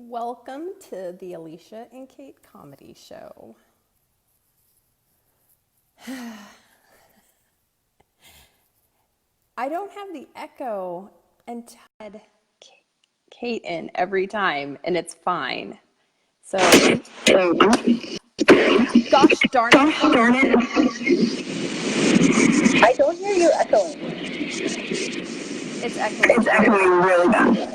Welcome to the Alicia and Kate Comedy Show. I don't have the echo and Ted Kate in every time, and it's fine. So, gosh darn it. I don't hear you echoing. It's echoing. It's echoing really bad.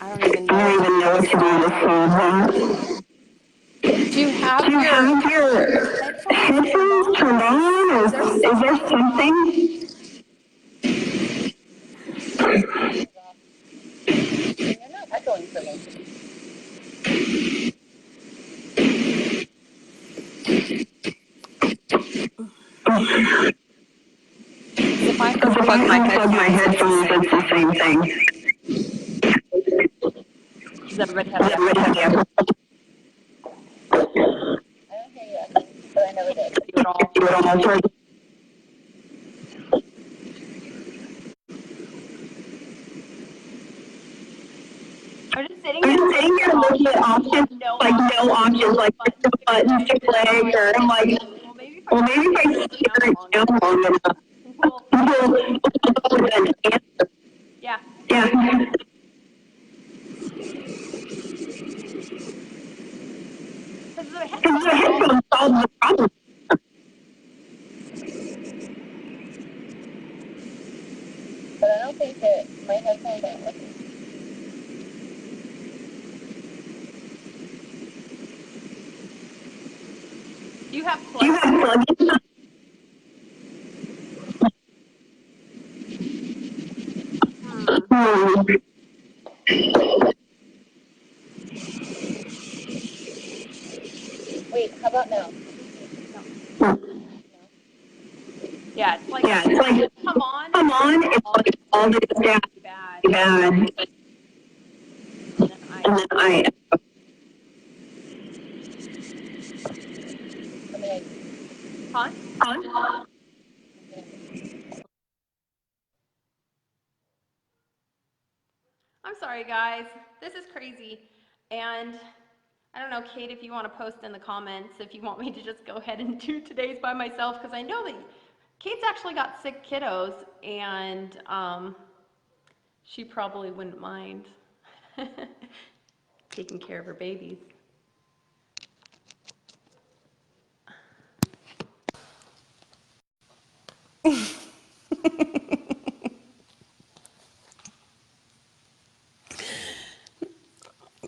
I don't even I don't even know what to do with this phone. Do you have your headphones turned on? Or is there something? You're not echoing for me. If I If I unplug my headphones, it's the same thing. Does everybody have Does the everybody have the echo? I don't hear you echoing, but I never did. do it all? Do it all for I'm just sitting I'm just sitting here looking at options, like no options, like the buttons to click, or I'm like, well, maybe if I hear it down long enough, we'll an answer. Yeah. Yeah. Because the Because the headphones solve the problem. But I don't think that my headphones aren't working. Do you have Do you have plugins? Wait, how about now? Yeah, it's like, come on, it's like all this down bad. bad. And then And then Huh? I'm sorry, guys. This is crazy. And I don't know, Kate, if you want to post in the comments, if you want me to just go ahead and do today's by myself, because I know that Kate's actually got sick kiddos, and she probably wouldn't mind taking care of her babies.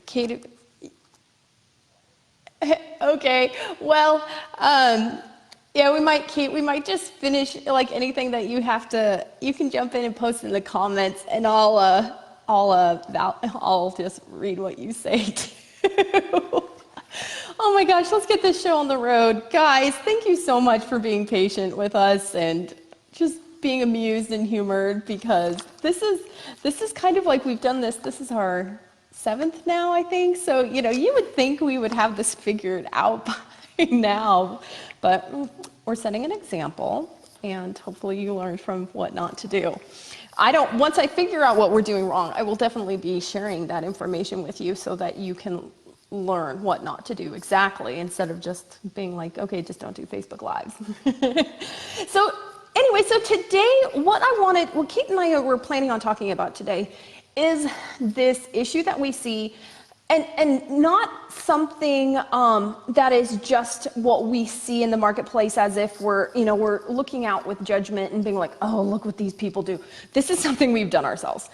Kate, okay, well, yeah, Kate, we might just finish, like, anything that you have to, you can jump in and post in the comments, and I'll just read what you say, too. Oh my gosh, let's get this show on the road. Guys, thank you so much for being patient with us and just being amused and humored, because this is kind of like, we've done this is our 7th now, I think. So, you know, you would think we would have this figured out by now, but we're setting an example, and hopefully you learn from what not to do. Once I figure out what we're doing wrong, I will definitely be sharing that information with you so that you can learn what not to do exactly, instead of just being like, okay, just don't do Facebook Lives. So anyway, so today, what Kate and I were planning on talking about today is this issue that we see, and not something that is just what we see in the marketplace, as if we're looking out with judgment and being like, oh, look what these people do. This is something we've done ourselves.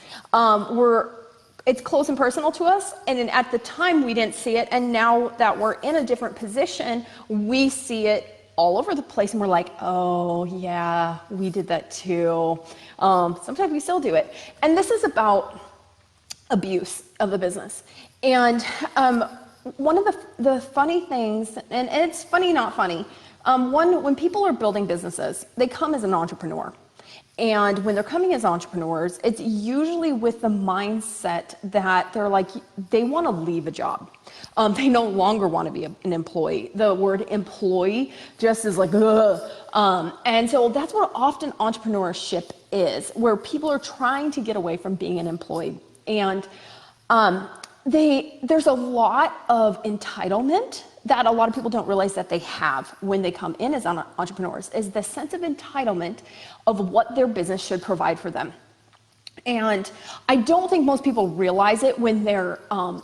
It's close and personal to us, and at the time we didn't see it, and now that we're in a different position, we see it all over the place, and we're like, oh yeah, we did that too. Sometimes we still do it. And this is about abuse of the business. And one of the funny things, and it's funny, not funny, when people are building businesses, they come as an entrepreneur. And when they're coming as entrepreneurs, it's usually with the mindset that they're like, they want to leave a job. They no longer want to be an employee. The word employee just is like, ugh. And so that's what often entrepreneurship is, where people are trying to get away from being an employee. And there's a lot of entitlement that a lot of people don't realize that they have when they come in as entrepreneurs, is the sense of entitlement of what their business should provide for them. And I don't think most people realize it until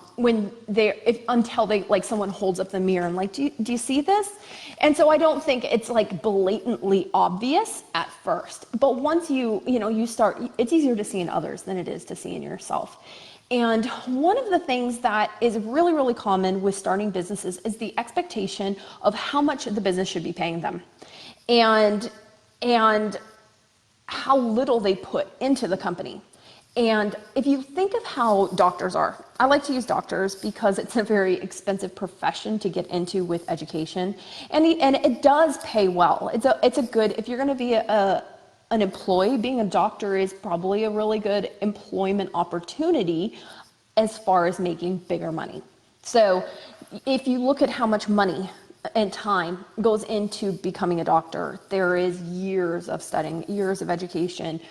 they, like, someone holds up the mirror and like, do you see this? And so I don't think it's like blatantly obvious at first, but once you start, it's easier to see in others than it is to see in yourself. And one of the things that is really, really common with starting businesses is the expectation of how much the business should be paying them, and how little they put into the company. And if you think of how doctors are, I like to use doctors because it's a very expensive profession to get into with education, and it does pay well. It's a good, if you're going to be an employee, being a doctor is probably a really good employment opportunity as far as making bigger money. So if you look at how much money and time goes into becoming a doctor, there is years of studying, years of education,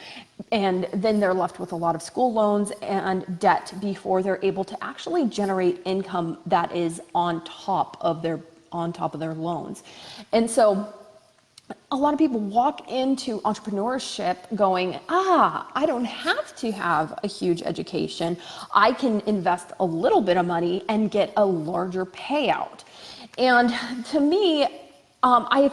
and then they're left with a lot of school loans and debt before they're able to actually generate income that is on top of their loans. And so a lot of people walk into entrepreneurship going, I don't have to have a huge education. I can invest a little bit of money and get a larger payout. And to me, I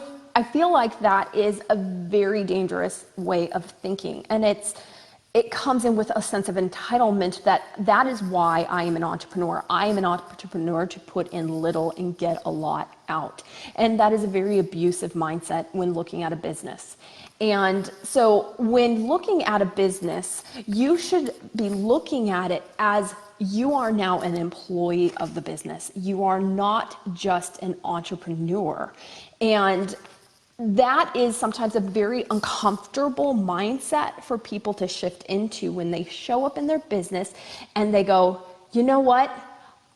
feel like that is a very dangerous way of thinking. And it comes in with a sense of entitlement that is why I am an entrepreneur. I am an entrepreneur to put in little and get a lot out. And that is a very abusive mindset when looking at a business. And so when looking at a business, you should be looking at it as you are now an employee of the business. You are not just an entrepreneur. And that is sometimes a very uncomfortable mindset for people to shift into when they show up in their business and they go, you know what?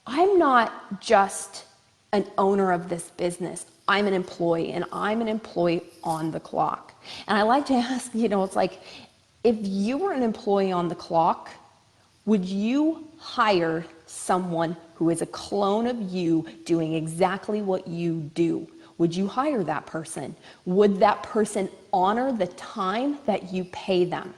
I'm not just an owner of this business. I'm an employee, and I'm an employee on the clock. And I like to ask, it's like, if you were an employee on the clock, would you hire someone who is a clone of you doing exactly what you do? Would you hire that person? Would that person honor the time that you pay them?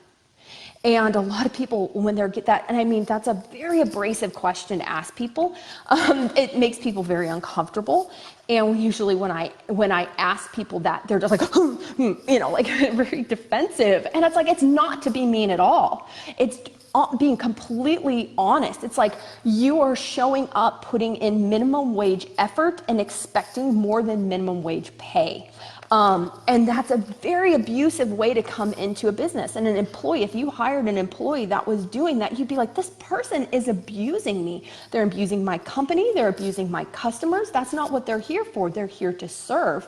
And a lot of people, when they get that, and I mean, that's a very abrasive question to ask people. It makes people very uncomfortable. And usually when I ask people that, they're just like, like very defensive. And it's like, it's not to be mean at all. It's being completely honest. It's like you are showing up, putting in minimum wage effort and expecting more than minimum wage pay. And that's a very abusive way to come into a business. And an employee, if you hired an employee that was doing that, you'd be like, this person is abusing me. They're abusing my company. They're abusing my customers. That's not what they're here for. They're here to serve.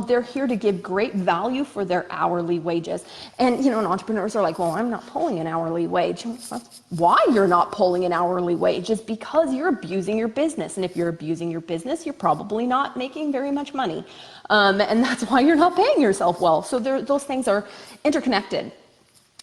They're here to give great value for their hourly wages. And, and entrepreneurs are like, well, I'm not pulling an hourly wage. Why you're not pulling an hourly wage is because you're abusing your business. And if you're abusing your business, you're probably not making very much money. And that's why you're not paying yourself well. So those things are interconnected.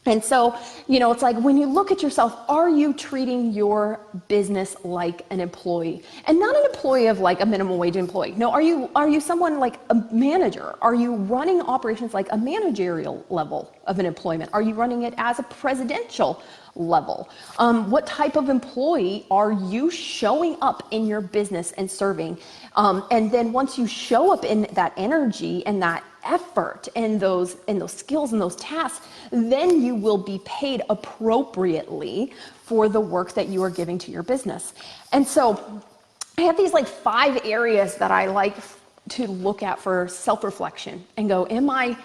And so, it's like when you look at yourself, are you treating your business like an employee? And not an employee of like a minimum wage employee. No, are you someone like a manager? Are you running operations like a managerial level of an employment? Are you running it as a presidential level? What type of employee are you showing up in your business and serving? And then once you show up in that energy and that effort and those skills and those tasks, then you will be paid appropriately for the work that you are giving to your business. And so I have these like 5 areas that I like to look at for self-reflection and go, am I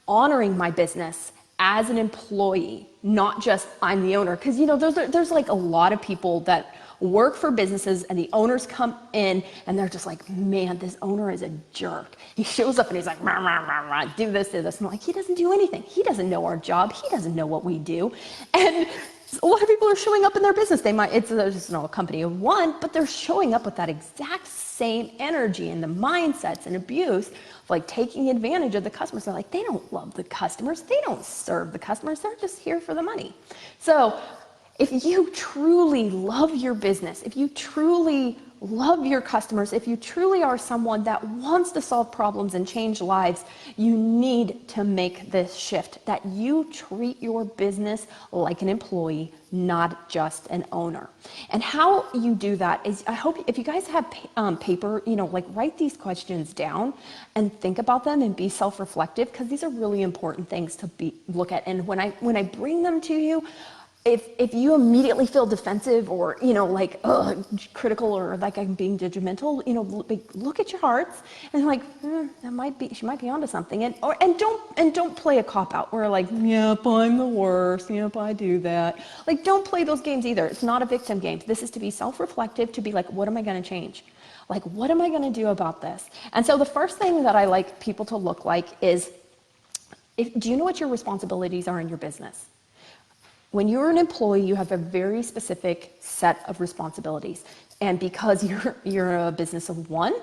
honoring my business as an employee, not just I'm the owner? Because there's like a lot of people that work for businesses and the owners come in and they're just like, man, this owner is a jerk. He shows up and he's like, rah, rah, rah, rah, do this. And I'm like, he doesn't do anything. He doesn't know our job. He doesn't know what we do. And a lot of people are showing up in their business. It's just not a company of one, but they're showing up with that exact same energy and the mindsets and abuse, like taking advantage of the customers. They're like, they don't love the customers. They don't serve the customers. They're just here for the money. So If you truly love your business, if you truly love your customers, if you truly are someone that wants to solve problems and change lives, you need to make this shift, that you treat your business like an employee, not just an owner. And how you do that is, I hope if you guys have paper, like write these questions down and think about them and be self-reflective, because these are really important things to look at. And when I bring them to you, if you immediately feel defensive or, like, critical or like I'm being judgmental, look at your hearts and like, she might be onto something. And don't play a cop out where like, yep, I'm the worst. Yep, I do that. Like, don't play those games either. It's not a victim game. This is to be self-reflective, to be like, what am I going to change? Like, what am I going to do about this? And so the first thing that I like people to look like is, do you know what your responsibilities are in your business? When you're an employee, you have a very specific set of responsibilities. And because you're a business of one,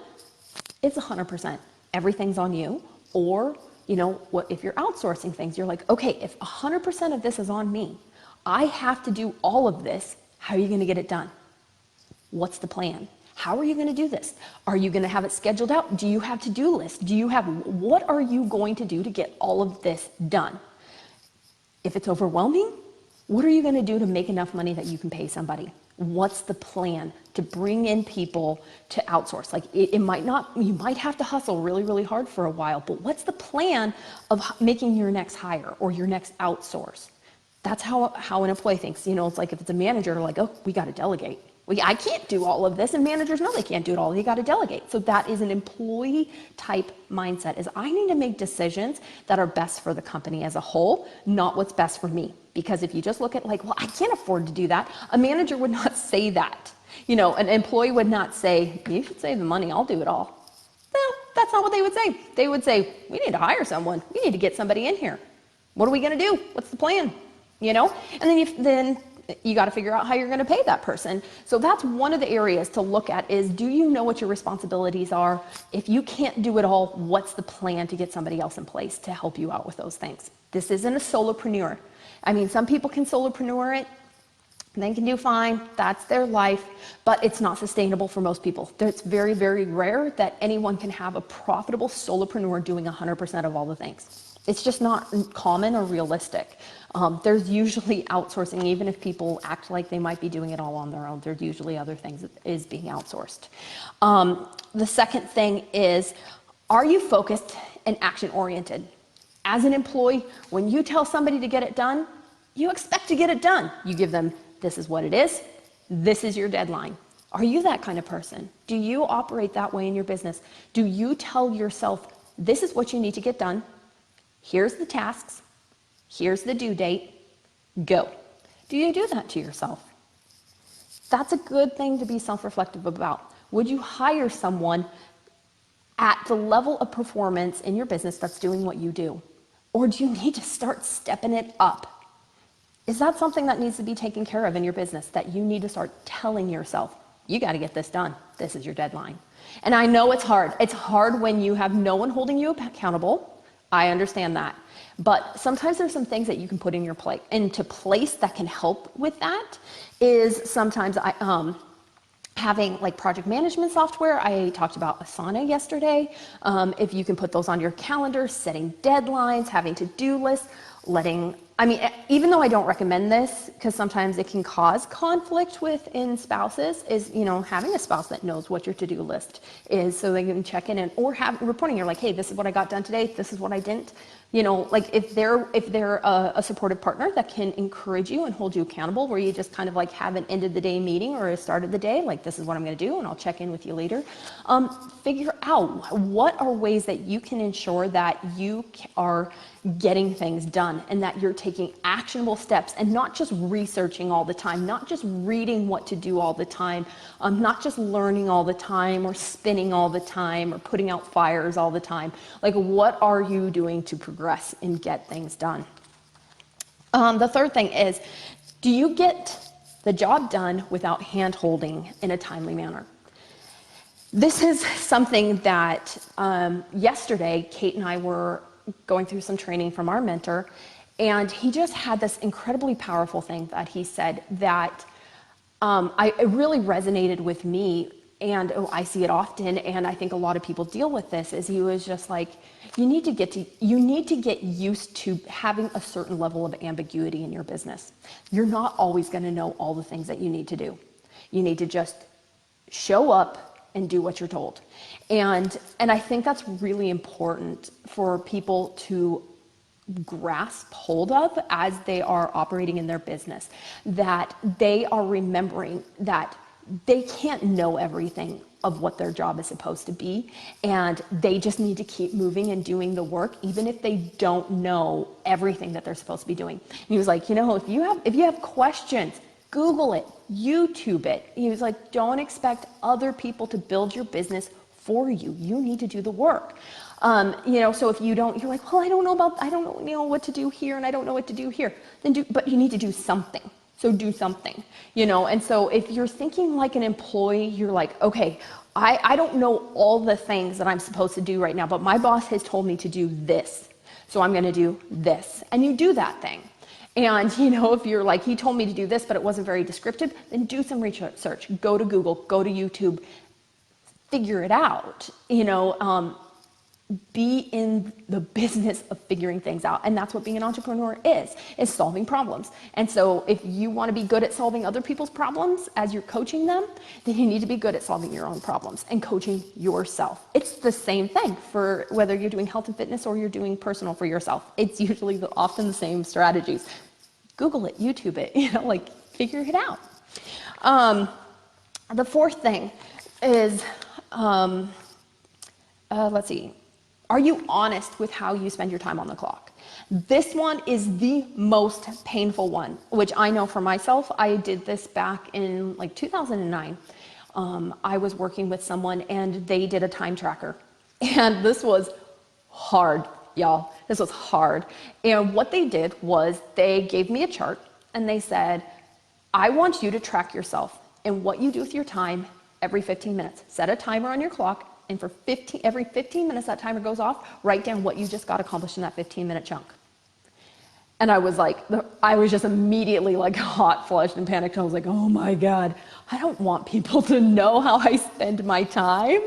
it's 100%. Everything's on you. Or, if you're outsourcing things, you're like, okay, if 100% of this is on me, I have to do all of this. How are you going to get it done? What's the plan? How are you going to do this? Are you going to have it scheduled out? Do you have to-do lists? What are you going to do to get all of this done? If it's overwhelming, what are you going to do to make enough money that you can pay somebody? What's the plan to bring in people to outsource? Like, you might have to hustle really, really hard for a while, but what's the plan of making your next hire or your next outsource? That's how an employee thinks. It's like if it's a manager, like, oh, we got to delegate. I can't do all of this, and managers know they can't do it all. You got to delegate. So that is an employee type mindset, is I need to make decisions that are best for the company as a whole, not what's best for me. Because if you just look at like, well, I can't afford to do that, a manager would not say that. An employee would not say, you should save the money, I'll do it all. No, that's not what they would say. They would say, we need to hire someone. We need to get somebody in here. What are we going to do? What's the plan? And then you got to figure out how you're going to pay that person. So that's one of the areas to look at is, do you know what your responsibilities are? If you can't do it all, what's the plan to get somebody else in place to help you out with those things? This isn't a solopreneur. Some people can solopreneur it. They can do fine. That's their life, but it's not sustainable for most people. It's very, very rare that anyone can have a profitable solopreneur doing 100% of all the things. It's just not common or realistic. There's usually outsourcing, even if people act like they might be doing it all on their own. There's usually other things that is being outsourced. The second thing is, are you focused and action-oriented? As an employee, when you tell somebody to get it done, you expect to get it done. You give them, this is what it is, this is your deadline. Are you that kind of person? Do you operate that way in your business? Do you tell yourself, this is what you need to get done, here's the tasks, here's the due date, go. Do you do that to yourself? That's a good thing to be self-reflective about. Would you hire someone at the level of performance in your business that's doing what you do? Or do you need to start stepping it up? Is that something that needs to be taken care of in your business, that you need to start telling yourself, you got to get this done. This is your deadline. And I know it's hard. It's hard when you have no one holding you accountable. I understand that. But sometimes there's some things that you can put into place that can help with that. Is sometimes having like project management software. I talked about Asana yesterday. If you can put those on your calendar, setting deadlines, having to-do lists, even though I don't recommend this, because sometimes it can cause conflict within spouses, is, having a spouse that knows what your to-do list is so they can check in or have reporting. You're like, hey, this is what I got done today. This is what I didn't. Like if they're a supportive partner that can encourage you and hold you accountable, where you just kind of like have an end of the day meeting or a start of the day, like this is what I'm going to do and I'll check in with you later. Figure out what are ways that you can ensure that you are getting things done and that you're taking actionable steps and not just researching all the time, not just reading what to do all the time, not just learning all the time or spinning all the time or putting out fires all the time. Like, what are you doing to progress and get things done? The third thing is, do you get the job done without hand-holding in a timely manner? This is something that yesterday, Kate and I were going through some training from our mentor, And he just had this incredibly powerful thing that he said that it really resonated with me. And I see it often, and I think a lot of people deal with this, is he was just like, you need to get used to having a certain level of ambiguity in your business. You're not always going to know all the things that you need to do. You need to just show up and do what you're told. And I think that's really important for people to grasp hold of as they are operating in their business, that they are remembering that they can't know everything of what their job is supposed to be, and they just need to keep moving and doing the work, even if they don't know everything that they're supposed to be doing. And he was like, if you have questions, Google it, YouTube it. He was like, don't expect other people to build your business for you. You need to do the work. So if you don't, you're like, well, I don't know what to do here, and I don't know what to do here. But you need to do something. So do something, and so if you're thinking like an employee, you're like, okay, I don't know all the things that I'm supposed to do right now, but my boss has told me to do this. So I'm going to do this. And you do that thing. And, if you're like, he told me to do this, but it wasn't very descriptive, then do some research. Go to Google, go to YouTube, figure it out, be in the business of figuring things out. And that's what being an entrepreneur is solving problems. And so if you want to be good at solving other people's problems as you're coaching them, then you need to be good at solving your own problems and coaching yourself. It's the same thing for whether you're doing health and fitness or you're doing personal for yourself. It's usually often the same strategies. Google it, YouTube it, figure it out. The fourth thing is, let's see. Are you honest with how you spend your time on the clock? This one is the most painful one, which I know for myself. I did this back in 2009. I was working with someone and they did a time tracker. And this was hard, y'all. This was hard. And what they did was they gave me a chart and they said, I want you to track yourself and what you do with your time every 15 minutes. Set a timer on your clock. And for every 15 minutes that timer goes off, write down what you just got accomplished in that 15-minute chunk. And I was just immediately hot flushed and panicked. I was like, oh my God, I don't want people to know how I spend my time.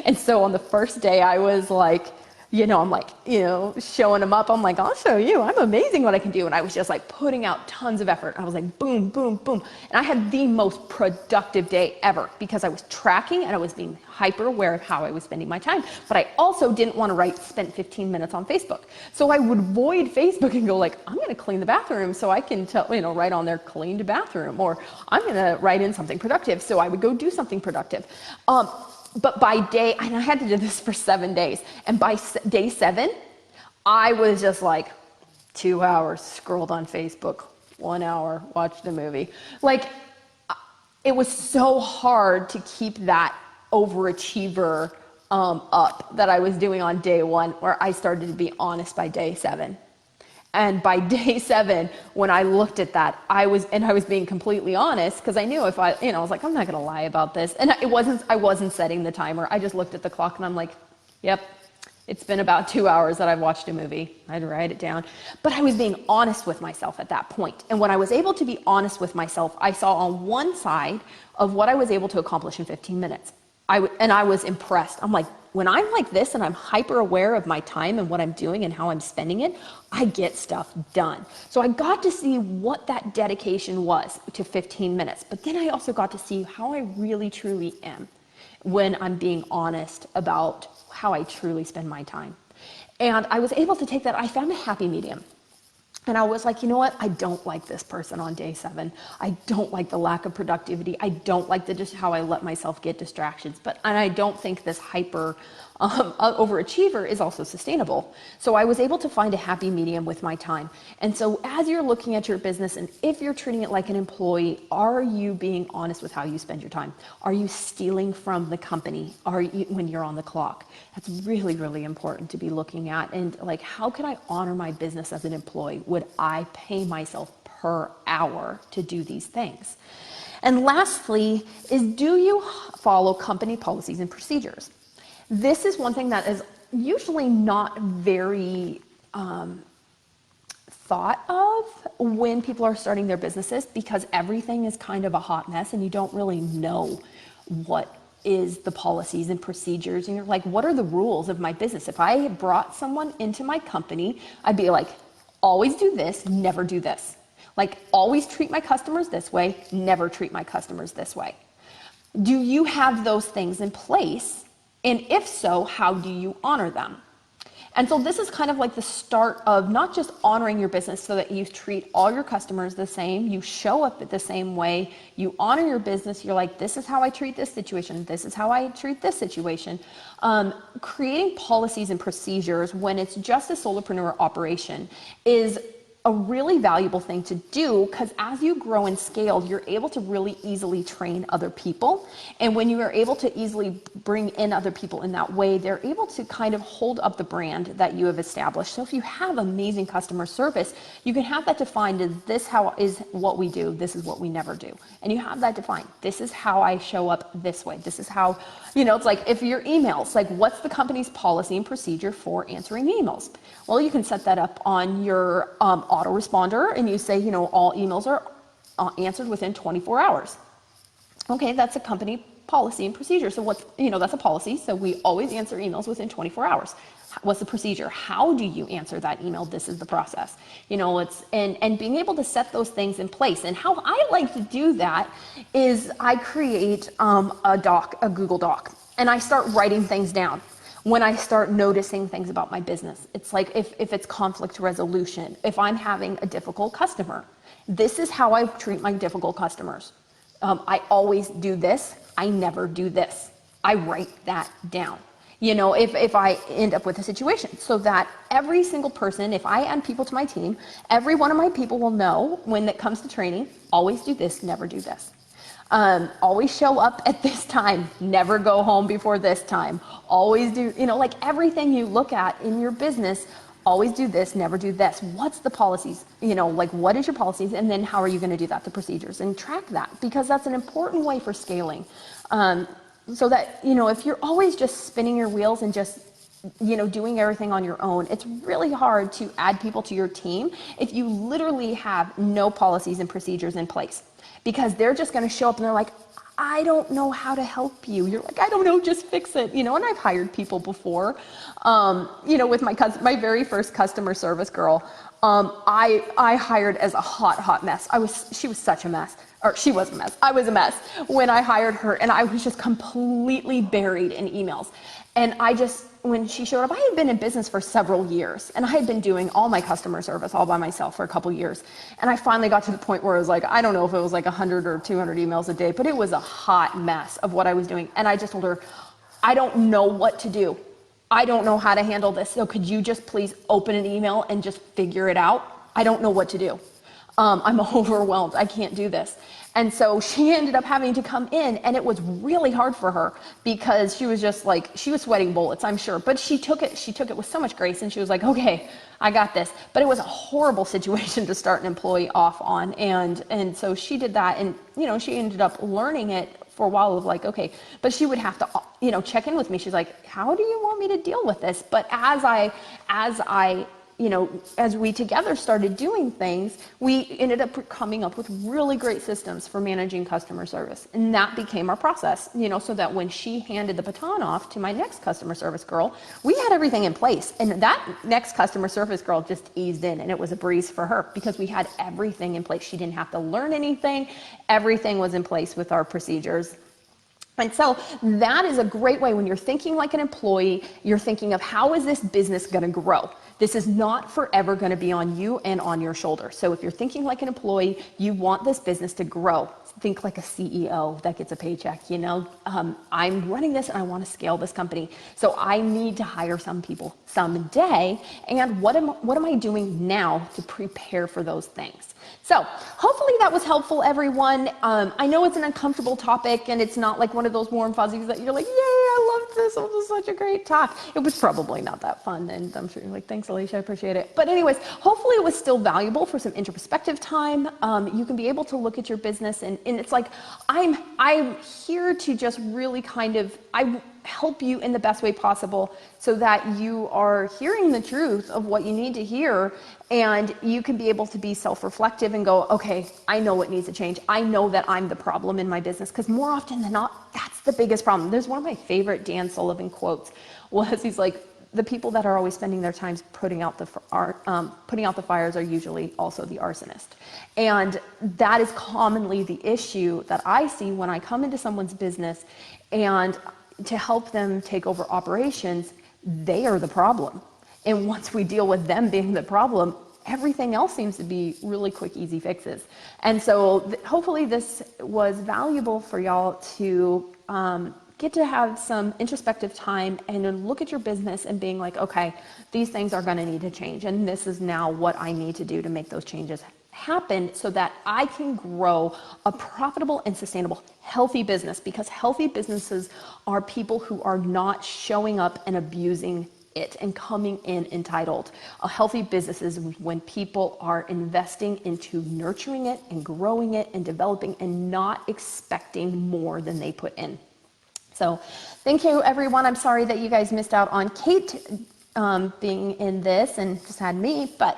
And so on the first day I was like, I'm showing them up. I'm like, I'll show you. I'm amazing what I can do. And I was just putting out tons of effort. I was like, boom, boom, boom. And I had the most productive day ever because I was tracking and I was being hyper aware of how I was spending my time. But I also didn't want to spend 15 minutes on Facebook. So I would void Facebook and go I'm going to clean the bathroom so I can write on there, cleaned bathroom, or I'm going to write in something productive. So I would go do something productive. But by day, and I had to do this for 7 days, and by day 7, I was just 2 hours scrolled on Facebook, 1 hour watched a movie. It was so hard to keep that overachiever up that I was doing on day 1, where I started to be honest by day 7. And by day 7, when I looked at that, I was being completely honest because I knew if I was like, I'm not going to lie about this. And I wasn't setting the timer. I just looked at the clock and I'm like, yep, it's been about 2 hours that I've watched a movie. I'd write it down. But I was being honest with myself at that point. And when I was able to be honest with myself, I saw on one side of what I was able to accomplish in 15 minutes. And I was impressed. I'm like, when I'm like this and I'm hyper aware of my time and what I'm doing and how I'm spending it, I get stuff done. So I got to see what that dedication was to 15 minutes. But then I also got to see how I really truly am when I'm being honest about how I truly spend my time. And I was able to take that. I found a happy medium. And I was like, you know what? I don't like this person on day 7. I don't like the lack of productivity. I don't like just how I let myself get distractions. And I don't think this hyper overachiever is also sustainable. So I was able to find a happy medium with my time. And so as you're looking at your business, and if you're treating it like an employee, are you being honest with how you spend your time? Are you stealing from the company? When you're on the clock? That's really, really important to be looking at. And how can I honor my business as an employee? Would I pay myself per hour to do these things? And lastly is, do you follow company policies and procedures? This is one thing that is usually not very thought of when people are starting their businesses, because everything is kind of a hot mess and you don't really know what is the policies and procedures, and you're like, what are the rules of my business? If I brought someone into my company, I'd be like, always do this, never do this. Like, always treat my customers this way, never treat my customers this way. Do you have those things in place? And if so, how do you honor them? And so this is kind of like the start of not just honoring your business so that you treat all your customers the same, you show up the same way, you honor your business, you're like, this is how I treat this situation, this is how I treat this situation. Creating policies and procedures when it's just a solopreneur operation is a really valuable thing to do, because as you grow and scale, you're able to really easily train other people. And when you are able to easily bring in other people in that way, they're able to kind of hold up the brand that you have established. So if you have amazing customer service, you can have that defined as this how is what we do, this is what we never do. And you have that defined. This is how I show up this way. This is how, it's like if your emails, like what's the company's policy and procedure for answering emails? Well, you can set that up on your autoresponder, and you say, all emails are answered within 24 hours. Okay, that's a company policy and procedure. So that's a policy. So we always answer emails within 24 hours. What's the procedure? How do you answer that email? This is the process. And being able to set those things in place. And how I like to do that is I create a Google Doc, and I start writing things down. When I start noticing things about my business, it's like if it's conflict resolution, if I'm having a difficult customer, this is how I treat my difficult customers. I always do this. I never do this. I write that down. If I end up with a situation, so that every single person, if I add people to my team, every one of my people will know when it comes to training, always do this, never do this. Always show up at this time, never go home before this time. Always do, like everything you look at in your business, always do this, never do this. What's the policies? Like what is your policies? And then how are you going to do that? The procedures, and track that, because that's an important way for scaling. So that, if you're always just spinning your wheels and just, doing everything on your own, it's really hard to add people to your team if you literally have no policies and procedures in place. Because they're just going to show up and they're like, I don't know how to help you. You're like, I don't know, just fix it. And I've hired people before, with my very first customer service girl, I hired as a hot mess. She was such a mess, or she was a mess. I was a mess when I hired her, and I was just completely buried in emails. And when she showed up, I had been in business for several years, and I had been doing all my customer service all by myself for a couple years. And I finally got to the point where it was like, I don't know if it was like 100 or 200 emails a day, but it was a hot mess of what I was doing. And I just told her, I don't know what to do. I don't know how to handle this. So could you just please open an email and just figure it out? I don't know what to do. I'm overwhelmed. I can't do this. And so she ended up having to come in, and it was really hard for her because she was just like, she was sweating bullets, I'm sure, but she took it with so much grace, and she was like, okay, I got this. But it was a horrible situation to start an employee off on. And so she did that, and, she ended up learning it for a while of like, okay, but she would have to, check in with me. She's like, how do you want me to deal with this? But as we together started doing things, we ended up coming up with really great systems for managing customer service. And that became our process, so that when she handed the baton off to my next customer service girl, we had everything in place. And that next customer service girl just eased in, and it was a breeze for her because we had everything in place. She didn't have to learn anything. Everything was in place with our procedures. And so that is a great way when you're thinking like an employee, you're thinking of how is this business going to grow? This is not forever going to be on you and on your shoulders. So if you're thinking like an employee, you want this business to grow. Think like a CEO that gets a paycheck, I'm running this and I want to scale this company. So I need to hire some people someday. And what am I doing now to prepare for those things? So hopefully that was helpful, everyone. I know it's an uncomfortable topic, and it's not like one of those warm fuzzies that you're like, yay, I loved this. It was such a great talk. It was probably not that fun, and I'm sure you're like, thanks, Alicia, I appreciate it. But anyways, hopefully it was still valuable for some introspective time. You can be able to look at your business, and it's like, I'm here to just really kind of, help you in the best way possible so that you are hearing the truth of what you need to hear, and you can be able to be self-reflective and go, okay, I know what needs to change. I know that I'm the problem in my business, because more often than not, that's the biggest problem. There's one of my favorite Dan Sullivan quotes was, he's like, the people that are always spending their time putting out the fires are usually also the arsonist. And that is commonly the issue that I see when I come into someone's business and to help them take over operations. They are the problem. And once we deal with them being the problem, everything else seems to be really quick, easy fixes. And so hopefully this was valuable for y'all to get to have some introspective time and then look at your business and being like, okay, these things are going to need to change. And this is now what I need to do to make those changes happen so that I can grow a profitable and sustainable, healthy business, because healthy businesses are people who are not showing up and abusing it and coming in entitled. A healthy business is when people are investing into nurturing it and growing it and developing and not expecting more than they put in. So thank you, everyone. I'm sorry that you guys missed out on Kate being in this and just had me, but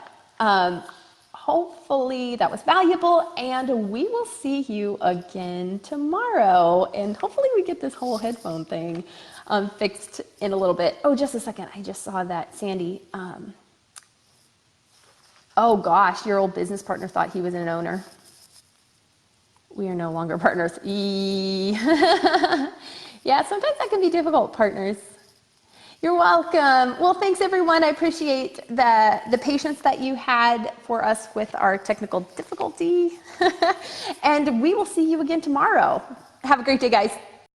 hopefully that was valuable, and we will see you again tomorrow. And hopefully we get this whole headphone thing fixed in a little bit. Oh, just a second. I just saw that Sandy, oh gosh, your old business partner thought he was an owner. We are no longer partners. Yeah, sometimes that can be difficult, partners. You're welcome. Well, thanks everyone. I appreciate the patience that you had for us with our technical difficulty. And we will see you again tomorrow. Have a great day, guys.